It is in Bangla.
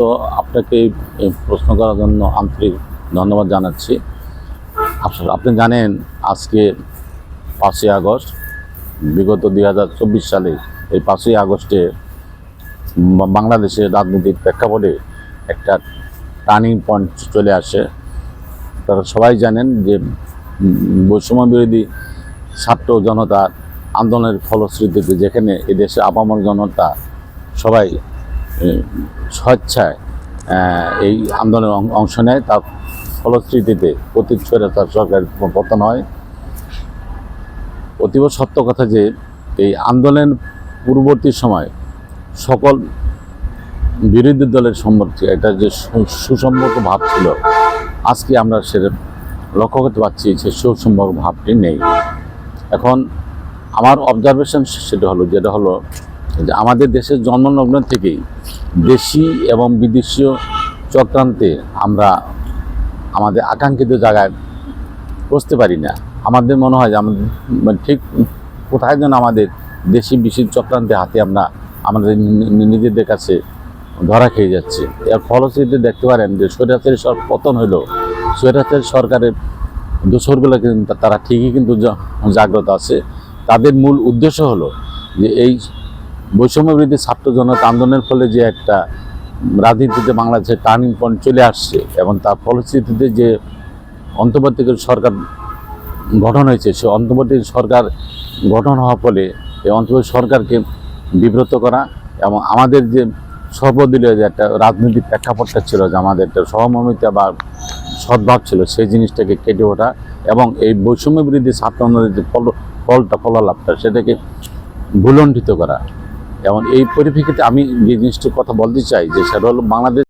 তো আপনাকে এই প্রশ্ন করার জন্য আন্তরিক ধন্যবাদ জানাচ্ছি। আপনি জানেন আজকে 5ই আগস্ট, বিগত 2024 সালে এই 5ই আগস্টে বাংলাদেশের রাজনীতির প্রেক্ষাপটে একটা টার্নিং পয়েন্ট চলে আসে। তারা সবাই জানেন যে বৈষম্য বিরোধী ছাত্র জনতার আন্দোলনের ফলশ্রুতিতে যেখানে এদেশে আপামর জনতা সবাই স্বেচ্ছায় এই আন্দোলনে অংশ নেয়, তার ফলশ্রুতিতে অতীত স্বৈরাচার সরকারের পতন হয়। অতীব সত্য কথা যে এই আন্দোলনের পূর্ববর্তী সময় সকল বিরোধী দলের সম্পর্কে একটা যে সুসম্পর্ক ভাব ছিল, আজকে আমরা সেটা লক্ষ্য করতে পারছি যে সুসম্পর্ক ভাবটি নেই। এখন আমার অবজারভেশন যেটা হলো যে আমাদের দেশের জন্মলগ্ন থেকেই দেশি এবং বিদেশীয় চক্রান্তে আমরা আমাদের আকাঙ্ক্ষিত জায়গায় পৌঁছতে পারি না। আমাদের মনে হয় যে আমাদের ঠিক কোথায় যেন আমাদের দেশি বিদেশি চক্রান্তে হাতে আমরা আমাদের নিজেদের কাছে ধরা খেয়ে যাচ্ছে। এর ফলশ্রুতিতে দেখতে পারেন যে স্বৈরাচারী পতন হলো, স্বৈরাচারী সরকারের দোসরগুলো কিন্তু তারা ঠিকই কিন্তু জাগ্রত আছে। তাদের মূল উদ্দেশ্য হলো যে এই বৈষম্য বিরোধী ছাত্র জনতা আন্দোলনের ফলে যে একটা রাজনীতিতে বাংলাদেশের টার্নিং পয়েন্ট চলে আসছে এবং তার ফলশ্রুতিতে যে অন্তর্বর্তীকালীন সরকার গঠন হয়েছে, সে অন্তর্বর্তী সরকার গঠন হওয়ার ফলে এই অন্তর্বর্তী সরকারকে বিব্রত করা এবং আমাদের যে সর্বদলীয় যে একটা রাজনৈতিক প্রেক্ষাপটটা ছিল, যে আমাদের একটা সহমর্মিতা বা সদ্ভাব ছিল, সেই জিনিসটাকে কেটে ওঠা এবং এই বৈষম্য বিরোধী ছাত্র আন্দোলনের যে ফলালাভটা সেটাকে ভুলণ্ঠিত করা। এবং এই পরিপ্রেক্ষিতে আমি যে জিনিসটির কথা বলতে চাই যে সেটা হলো বাংলাদেশ